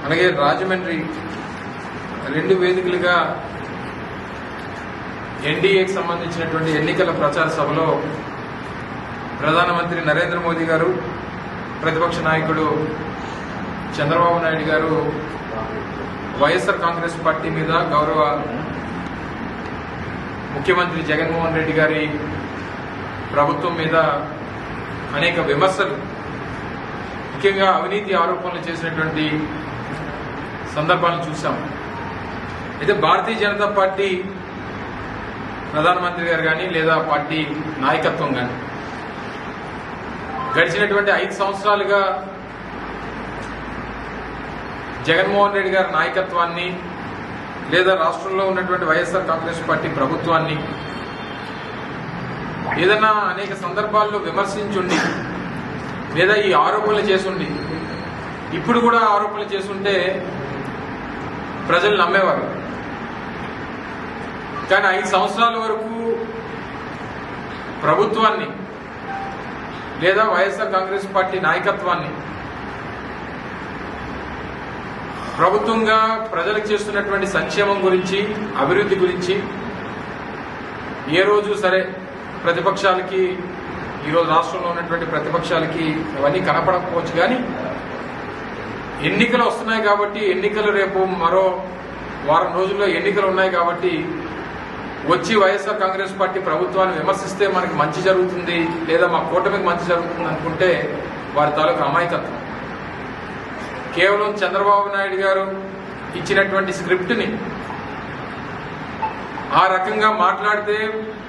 అలాగే రాజమండ్రి రెండు వేదికలుగా ఎన్డీఏకి సంబంధించినటువంటి ఎన్నికల ప్రచార సభలో ప్రధానమంత్రి నరేంద్ర మోదీ గారు, ప్రతిపక్ష నాయకుడు చంద్రబాబు నాయుడు గారు వైఎస్ఆర్ కాంగ్రెస్ పార్టీ మీద, గౌరవ ముఖ్యమంత్రి జగన్మోహన్ రెడ్డి గారి ప్రభుత్వం మీద అనేక విమర్శలు, ముఖ్యంగా అవినీతి ఆరోపణలు చేసినటువంటి సందర్భాలను చూసాం. అయితే భారతీయ జనతా పార్టీ ప్రధానమంత్రి గారు కానీ లేదా పార్టీ నాయకత్వం కానీ గడిచినటువంటి 5 సంవత్సరాలుగా జగన్మోహన్ రెడ్డి గారి నాయకత్వాన్ని లేదా రాష్ట్రంలో ఉన్నటువంటి వైఎస్ఆర్ కాంగ్రెస్ పార్టీ ప్రభుత్వాన్ని ఏదైనా అనేక సందర్భాల్లో విమర్శించుండి లేదా ఈ ఆరోపణలు చేసుండి ఇప్పుడు కూడా ఆరోపణలు చేసుంటే ప్రజలు నమ్మేవారు. కానీ 5 సంవత్సరాల వరకు ప్రభుత్వాన్ని లేదా వైఎస్ఆర్ కాంగ్రెస్ పార్టీ నాయకత్వాన్ని ప్రభుత్వంగా ప్రజలకు చేస్తున్నటువంటి సంక్షేమం గురించి, అభివృద్ధి గురించి ఏ రోజు సరే ప్రతిపక్షాలకి, ఈరోజు రాష్ట్రంలో ఉన్నటువంటి ప్రతిపక్షాలకి అవన్నీ కనపడకపోవచ్చు. కానీ ఎన్నికలు వస్తున్నాయి కాబట్టి, ఎన్నికలు రేపు మరో వారం రోజుల్లో ఎన్నికలు ఉన్నాయి కాబట్టి వచ్చి వైఎస్ఆర్ కాంగ్రెస్ పార్టీ ప్రభుత్వాన్ని విమర్శిస్తే మనకి మంచి జరుగుతుంది లేదా మా కూటమికి మంచి జరుగుతుంది అనుకుంటే వారి తాలూకు అమాయకత్వం. కేవలం చంద్రబాబు నాయుడు గారు ఇచ్చినటువంటి స్క్రిప్ట్ని ఆ రకంగా మాట్లాడితే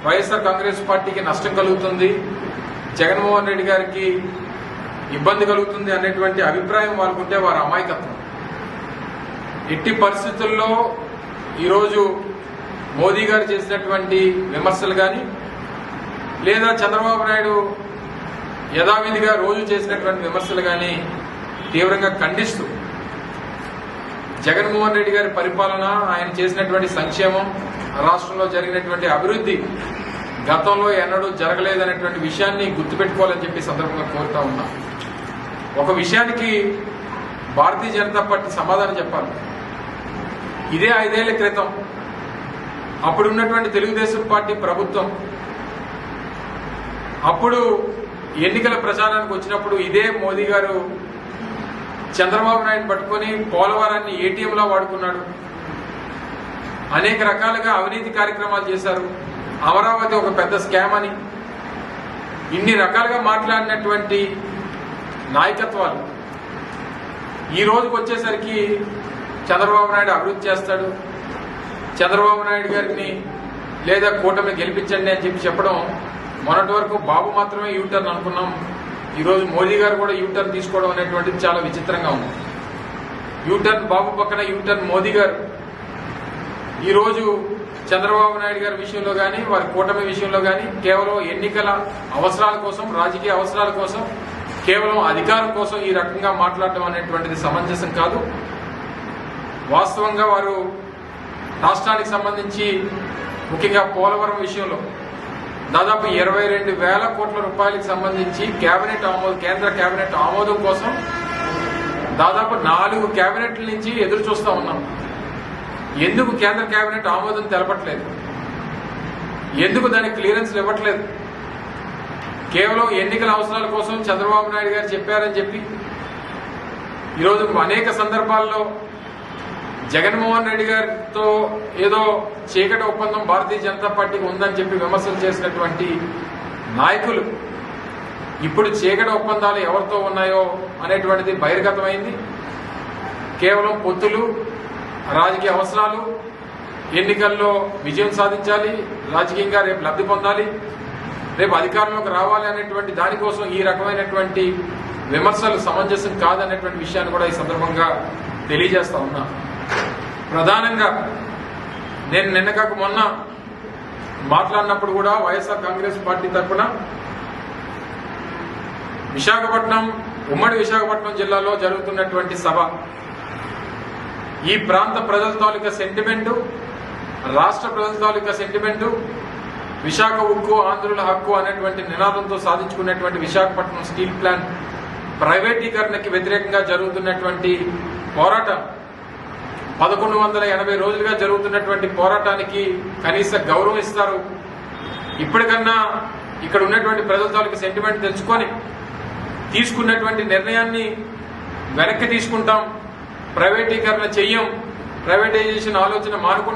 వైఎస్ఆర్ కాంగ్రెస్ పార్టీకి నష్టం కలుగుతుంది, జగన్మోహన్ రెడ్డి గారికి ఇబ్బంది కలుగుతుంది అనేటువంటి అభిప్రాయం వాళ్ళకుంటే వారి అమాయకత్వం. ఎట్టి పరిస్థితుల్లో ఈరోజు మోదీ గారు చేసినటువంటి విమర్శలు కానీ లేదా చంద్రబాబు నాయుడు యథావిధిగా రోజు చేసినటువంటి విమర్శలు కానీ తీవ్రంగా ఖండిస్తూ జగన్మోహన్ రెడ్డి గారి పరిపాలన, ఆయన చేసినటువంటి సంక్షేమం, రాష్ట్రంలో జరిగినటువంటి అభివృద్ధి గతంలో ఎన్నడూ జరగలేదనేటువంటి విషయాన్ని గుర్తుపెట్టుకోవాలని చెప్పి సందర్భంగా కోరుతా ఉన్నా. ఒక విషయానికి భారతీయ జనతా పార్టీ సమాధానం చెప్పాలి. ఇదే 5 ఏళ్ల క్రితం అప్పుడున్నటువంటి తెలుగుదేశం పార్టీ ప్రభుత్వం అప్పుడు ఎన్నికల ప్రచారానికి వచ్చినప్పుడు ఇదే మోదీ గారు చంద్రబాబు నాయుడు పట్టుకొని పోలవరాన్ని ఏటీఎంలా వాడుకున్నాడు, అనేక రకాలుగా అవినీతి కార్యక్రమాలు చేశారు, అమరావతి ఒక పెద్ద స్కామ్ అని ఇన్ని రకాలుగా మాట్లాడినటువంటి నాయకత్వాలు ఈ రోజుకు వచ్చేసరికి చంద్రబాబు నాయుడు అభివృద్ధి చేస్తాడు, చంద్రబాబు నాయుడు గారిని లేదా కూటమి గెలిపించండి అని చెప్పడం మొన్నటి వరకు బాబు మాత్రమే యూటర్న్ అనుకున్నాం. ఈరోజు మోదీ గారు కూడా యూటర్న్ తీసుకోవడం అనేటువంటిది చాలా విచిత్రంగా ఉంది. యూటర్న్ బాబు పక్కన యూటర్న్ మోదీ గారు ఈరోజు చంద్రబాబు నాయుడు గారి విషయంలో కానీ వారి కూటమి విషయంలో కానీ కేవలం ఎన్నికల అవసరాల కోసం, రాజకీయ అవసరాల కోసం, కేవలం అధికారం కోసం ఈ రకంగా మాట్లాడటం అనేటువంటిది సమంజసం కాదు. వాస్తవంగా వారు రాష్ట్రానికి సంబంధించి ముఖ్యంగా పోలవరం విషయంలో దాదాపు 22,000 కోట్ల రూపాయలకు సంబంధించి కేంద్ర కేబినెట్ ఆమోదం కోసం దాదాపు 4 కేబినెట్ల నుంచి ఎదురు చూస్తూ ఉన్నాం. ఎందుకు కేంద్ర కేబినెట్ ఆమోదం తెలపట్లేదు? ఎందుకు దానికి క్లియరెన్స్లు ఇవ్వట్లేదు? కేవలం ఎన్నికల అవసరాల కోసం చంద్రబాబు నాయుడు గారు చెప్పారని చెప్పి ఈరోజు అనేక సందర్భాల్లో జగన్మోహన్ రెడ్డి గారితో ఏదో చీకటి ఒప్పందం భారతీయ జనతా పార్టీకి ఉందని చెప్పి విమర్శలు చేసినటువంటి నాయకులు ఇప్పుడు చీకటి ఒప్పందాలు ఎవరితో ఉన్నాయో అనేటువంటిది బహిర్గతమైంది. కేవలం పొత్తులు, రాజకీయ అవసరాలు, ఎన్నికల్లో విజయం సాధించాలి, రాజకీయంగా రేపు లబ్ధి పొందాలి, రేపు అధికారంలోకి రావాలి అనేటువంటి దానికోసం ఈ రకమైనటువంటి విమర్శలు సమంజసం కాదనేటువంటి విషయాన్ని కూడా ఈ సందర్భంగా తెలియజేస్తా ఉన్నా. ప్రధానంగా నేను నిన్న కాక మొన్న మాట్లాడినప్పుడు కూడా వైఎస్ఆర్ కాంగ్రెస్ పార్టీ తరఫున ఉమ్మడి విశాఖపట్నం జిల్లాలో జరుగుతున్నటువంటి సభ, ఈ ప్రాంత ప్రజల తాలూకా సెంటిమెంటు, రాష్ట్ర ప్రజల తాలూకా సెంటిమెంటు, విశాఖ ఉక్కు ఆంధ్రుల హక్కు అనేటువంటి నినాదంతో సాధించుకున్నటువంటి విశాఖపట్నం స్టీల్ ప్లాంట్ ప్రైవేటీకరణకి వ్యతిరేకంగా జరుగుతున్నటువంటి పోరాటం 1180 రోజులుగా జరుగుతున్నటువంటి పోరాటానికి కనీస గౌరవం ఇస్తారు. ఇప్పటికన్నా ఇక్కడ ఉన్నటువంటి ప్రజల తాలూకు సెంటిమెంట్ తెలుసుకొని తీసుకున్నటువంటి నిర్ణయాన్ని వెనక్కి తీసుకుంటాం, ప్రైవేటీకరణ చెయ్యం, ప్రైవేటైజేషన్ ఆలోచన మానుకుంటాం.